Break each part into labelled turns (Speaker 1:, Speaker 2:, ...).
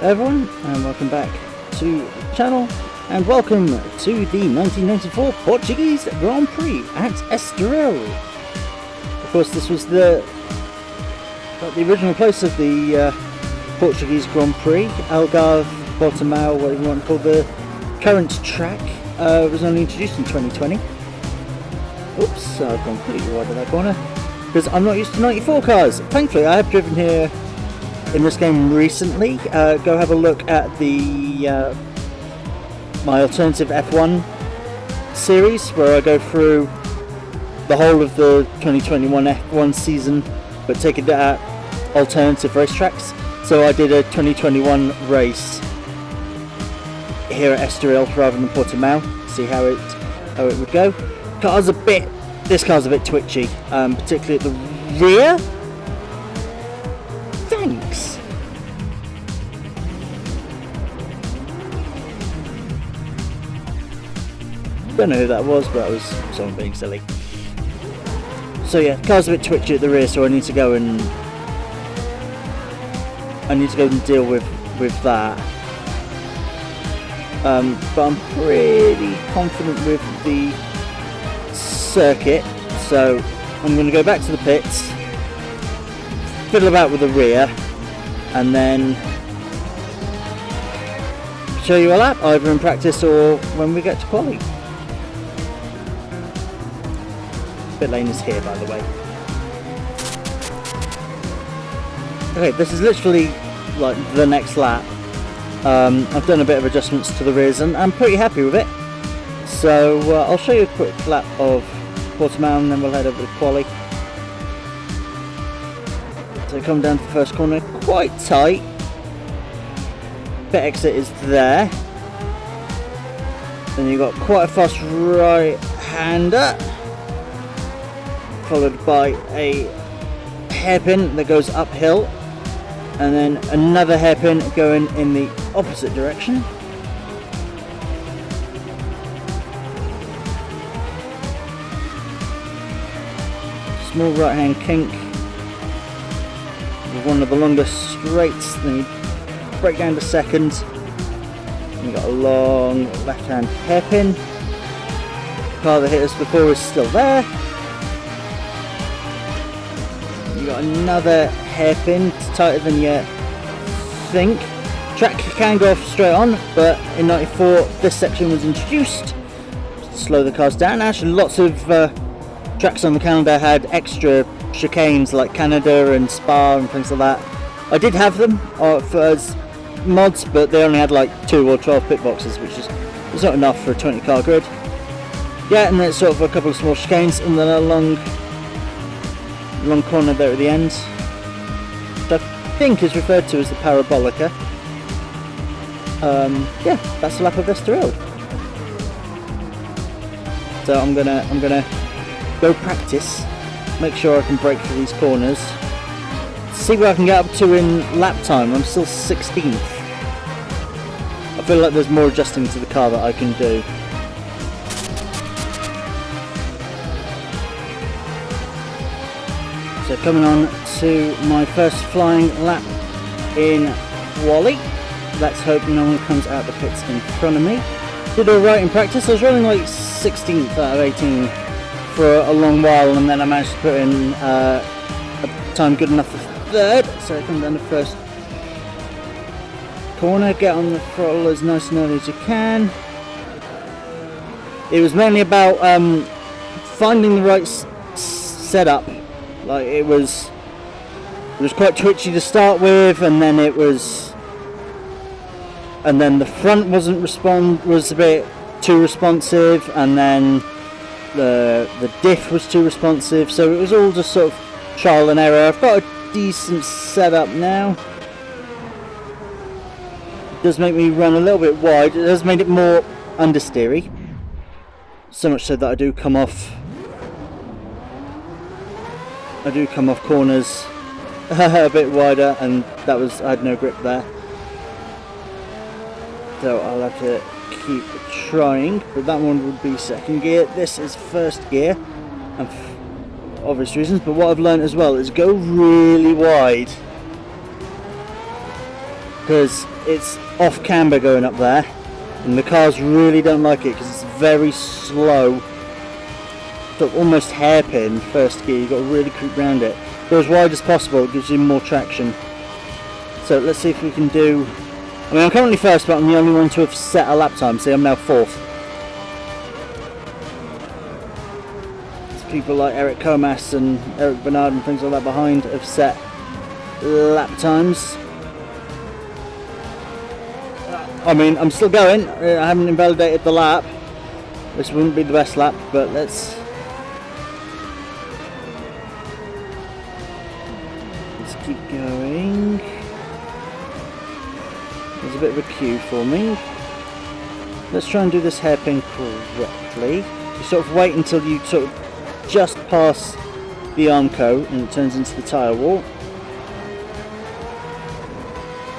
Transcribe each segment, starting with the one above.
Speaker 1: everyone, and welcome back to the channel, and welcome to the 1994 Portuguese Grand Prix at Estoril. Of course, this was the original place of the Portuguese Grand Prix. Algarve, Portimão, whatever you want to call the current track, was only introduced in 2020. Oops, I've gone completely wide of that corner because I'm not used to 94 cars. Thankfully, I have driven here in this game recently. Go have a look at the my alternative F1 series, where I go through the whole of the 2021 F1 season, but take it at alternative racetracks. So I did a 2021 race here at Estoril rather than Portimão. See how it would go. This car's a bit twitchy, particularly at the rear. Thanks. Don't know who that was, but it was someone being silly. So yeah, car's a bit twitchy at the rear, so I need to go and deal with that. But I'm pretty confident with the circuit, so I'm going to go back to the pits, fiddle about with the rear, and then show you a lap either in practice or when we get to quali. Pit lane is here, by the way. Okay, this is literally like the next lap. I've done a bit of adjustments to the rears and I'm pretty happy with it. So I'll show you a quick lap of Portimão and then we'll head over to quali. So come down to the first corner, quite tight. Pit exit is there. Then you've got quite a fast right-hander, followed by a hairpin that goes uphill, and then another hairpin going in the opposite direction. Small right hand kink with one of the longest straights, then you break down to second, and you've got a long left hand hairpin. The car that hit us before is still there. You've got another hairpin, it's tighter than you think. Track can go off straight on, but in 94 this section was introduced to slow the cars down. Actually, lots of tracks on the calendar had extra chicanes like Canada and Spa and things like that. I did have them as mods, but they only had like 2 or 12 pit boxes, which is not enough for a 20 car grid. Yeah, and then sort of a couple of small chicanes and then a long corner there at the end, which I think is referred to as the Parabolica. Yeah, that's the lap of Estoril. So I'm gonna go practice, make sure I can brake through these corners, see where I can get up to in lap time. I'm still 16th. I feel like there's more adjusting to the car that I can do. So coming on to my first flying lap in quali. Let's hope no one comes out the pits in front of me. Did alright in practice. I was running like 16th out of 18 for a long while, and then I managed to put in a time good enough for third. So I come down the first corner, get on the throttle as nice and early as you can. It was mainly about finding the right setup. Like it was quite twitchy to start with, and then the front was a bit too responsive, and then the diff was too responsive, so it was all just sort of trial and error. I've got a decent setup now. It does make me run a little bit wide. It has made it more understeery, so much so that I do come off corners a bit wider, and I had no grip there. So I'll have to keep trying, but that one would be second gear. This is first gear, and for obvious reasons, but what I've learned as well is go really wide because it's off camber going up there, and the cars really don't like it because it's very slow, almost hairpin first gear. You've got to really creep around it. Go as wide as possible, it gives you more traction. So let's see if we can do, I mean I'm currently first, but I'm the only one to have set a lap time. See, I'm now fourth. People like Eric Comas and Eric Bernard and things like that behind have set lap times. I mean, I'm still going. I haven't invalidated the lap. This wouldn't be the best lap, but let's keep going. There's a bit of a queue for me. Let's try and do this hairpin correctly. You sort of wait until you sort of just past the Armco and it turns into the tyre wall.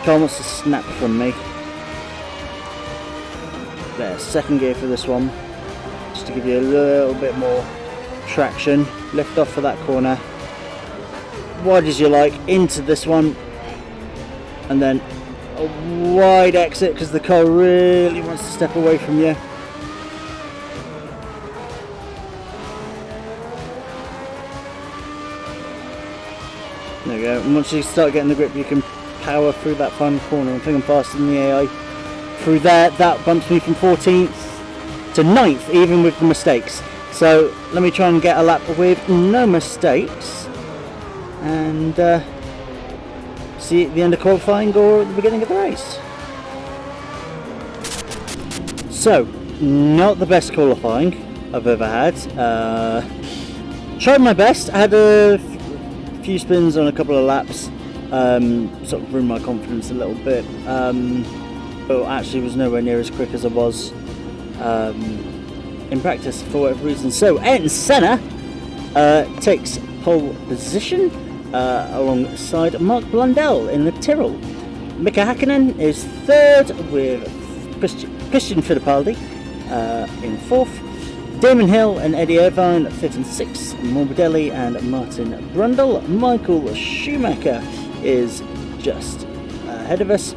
Speaker 1: Car wants to snap from me. There, second gear for this one, just to give you a little bit more traction. Lift off for that corner, wide as you like, into this one, and then a wide exit because the car really wants to step away from you. There we go, and once you start getting the grip you can power through that final corner. I think I'm faster than the AI. Through there, that bumps me from 14th to 9th, even with the mistakes. So let me try and get a lap with no mistakes, and see you at the end of qualifying or at the beginning of the race. So, not the best qualifying I've ever had. Tried my best. I had a few spins on a couple of laps, sort of ruined my confidence a little bit, but actually was nowhere near as quick as I was in practice for whatever reason. So Ayrton Senna takes pole position alongside Mark Blundell in the Tyrrell. Mika Hakkinen is third with Christian Fittipaldi in fourth. Damon Hill and Eddie Irvine 5th and 6th, Morbidelli and Martin Brundle. Michael Schumacher is just ahead of us.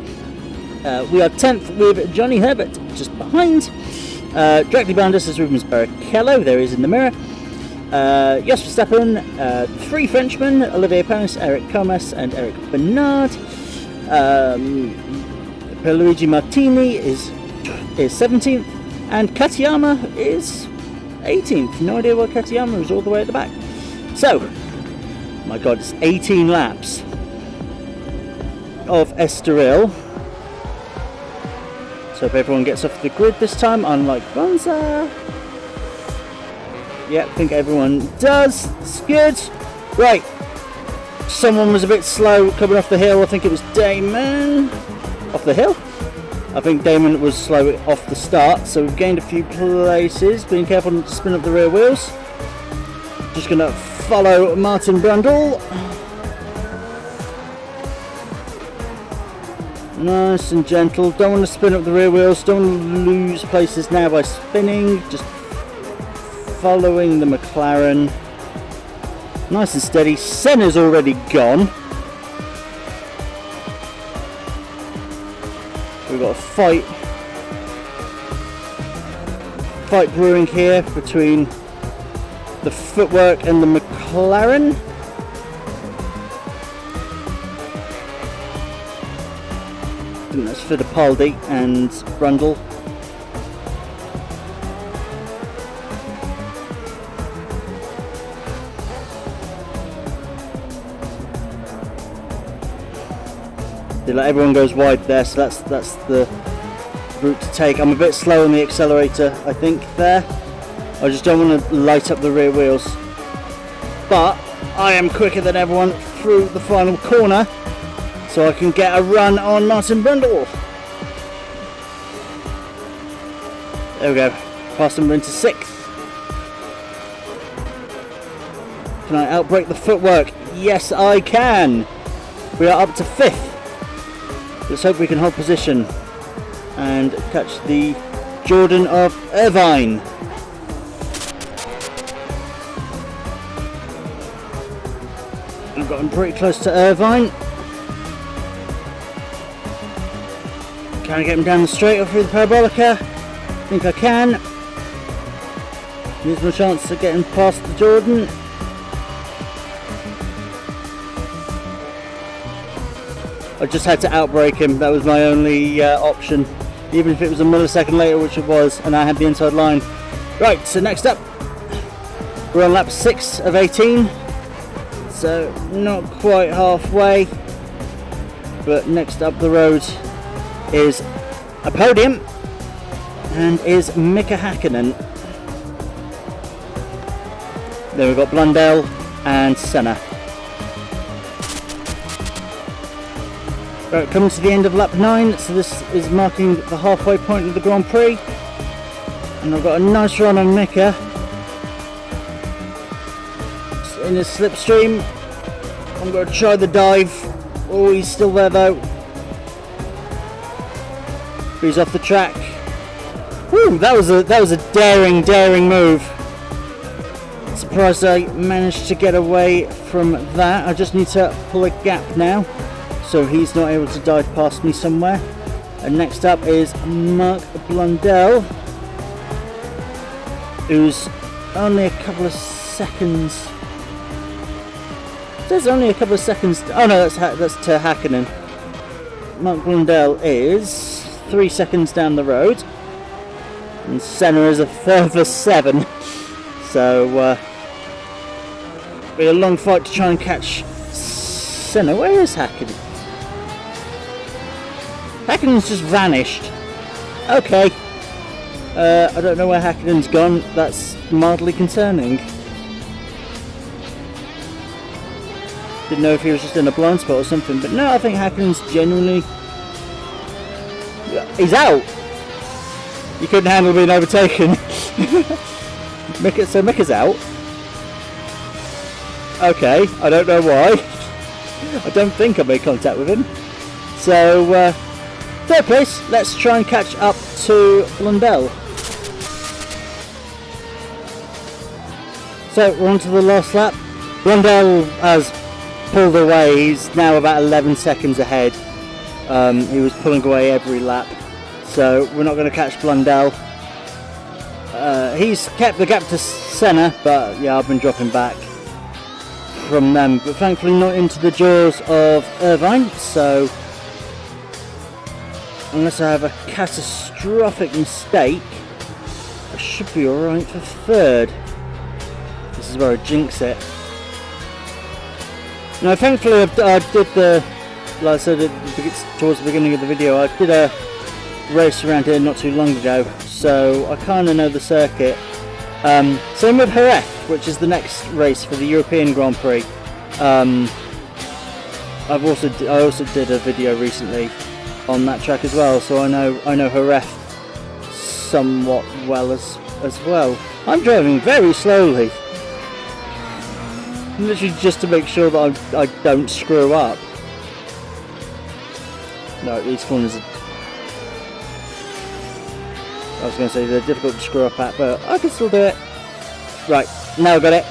Speaker 1: We are 10th with Johnny Herbert just behind. Directly behind us is Rubens Barrichello, there he is in the mirror. Jos Verstappen, 3 Frenchmen, Olivier Panis, Eric Comas and Eric Bernard. Pierluigi Martini is 17th, and Katayama is 18th. No idea why Katayama is all the way at the back. So, my god, it's 18 laps of Estoril. So if everyone gets off the grid this time, unlike Bonza. Yeah, I think everyone does. It's good. Right. Someone was a bit slow coming off the hill. I think it was Damon. Off the hill? I think Damon was slow off the start, so we've gained a few places. Being careful not to spin up the rear wheels. Just going to follow Martin Brundle. Nice and gentle. Don't want to spin up the rear wheels. Don't want to lose places now by spinning. Just following the McLaren. Nice and steady. Senna's already gone. We've got a fight brewing here between the footwork and the McLaren. I think that's Fittipaldi and Brundle. Everyone goes wide there, so that's the route to take. I'm a bit slow on the accelerator, I think, there. I just don't want to light up the rear wheels. But I am quicker than everyone through the final corner, so I can get a run on Martin Brundle. There we go. Passed him into 6th. Can I outbrake the footwork? Yes, I can. We are up to 5th. Let's hope we can hold position and catch the Jordan of Irvine. I've gotten pretty close to Irvine. Can I get him down the straight or through the parabolica? I think I can. Here's my chance of getting past the Jordan. I just had to outbrake him, that was my only option. Even if it was a millisecond later, which it was, and I had the inside line. Right, so next up, we're on lap 6 of 18. So not quite halfway. But next up the road is a podium and is Mika Hakkinen. Then we've got Blundell and Senna. Right, coming to the end of lap 9, so this is marking the halfway point of the Grand Prix. And I've got a nice run on Mika in his slipstream. I'm going to try the dive. Oh, he's still there though. He's off the track. Woo, that was a daring move. Surprised I managed to get away from that. I just need to pull a gap now, so he's not able to dive past me somewhere. And next up is Mark Blundell, who's only a couple of seconds. There's only a couple of seconds. Oh no, that's to Hakkinen. Mark Blundell is 3 seconds down the road, and Senna is a further 7. So be a long fight to try and catch Senna. Where is Hakkinen? Hakkinen's just vanished. Okay. I don't know where Hakkinen's gone. That's mildly concerning. Didn't know if he was just in a blind spot or something, but no, I think Hakkinen's genuinely... He's out! You couldn't handle being overtaken. So Mika's out. Okay, I don't know why. I don't think I made contact with him. So, third place, let's try and catch up to Blundell. So, we're on to the last lap. Blundell has pulled away, he's now about 11 seconds ahead. He was pulling away every lap, so we're not going to catch Blundell. He's kept the gap to Senna, but yeah, I've been dropping back from them, but thankfully not into the jaws of Irvine, so unless I have a catastrophic mistake, I should be alright for third. This is where I jinx it. Now, thankfully, I did the, like I said towards the beginning of the video, I did a race around here not too long ago, so I kind of know the circuit. Same with Jerez, which is the next race for the European Grand Prix. I also did a video recently on that track as well, so I know Jerez somewhat well as well. I'm driving very slowly. Literally just to make sure that I don't screw up. No, these corners are... I was going to say they're difficult to screw up at, but I can still do it. Right, now I've got it.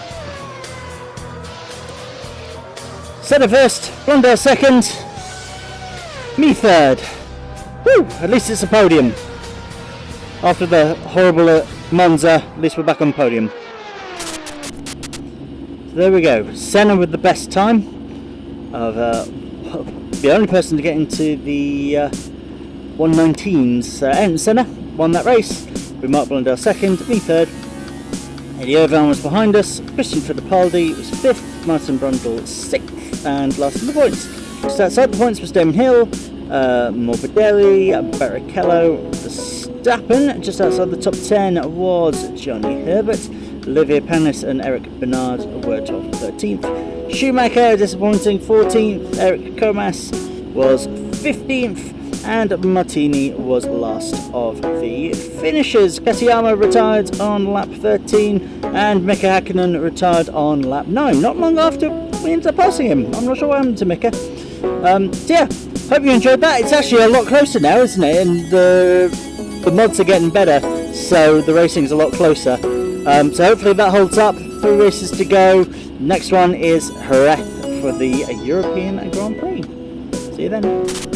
Speaker 1: Senna first, Blundell second, me third. Woo! At least it's a podium. After the horrible at Monza, at least we're back on podium. There we go, Senna with the best time of the only person to get into the 119s. Ayrton Senna won that race with Mark Blundell second, me third. Eddie Irvine was behind us, Christian Fittipaldi was 5th, Martin Brundle 6th, and last in the points. Just outside the points was Damon Hill, Morbidelli, Barrichello, Verstappen. Just outside the top 10 was Johnny Herbert, Olivier Panis and Eric Bernard were 12th and 13th. Schumacher, disappointing 14th. Eric Comas was 15th. And Martini was last of the finishers. Katayama retired on lap 13. And Mika Hakkinen retired on lap 9. Not long after we ended up passing him. I'm not sure what happened to Mika. So yeah, hope you enjoyed that. It's actually a lot closer now, isn't it? And the mods are getting better, so the racing's a lot closer. So hopefully that holds up. 3 races to go. Next one is Jerez for the European Grand Prix. See you then.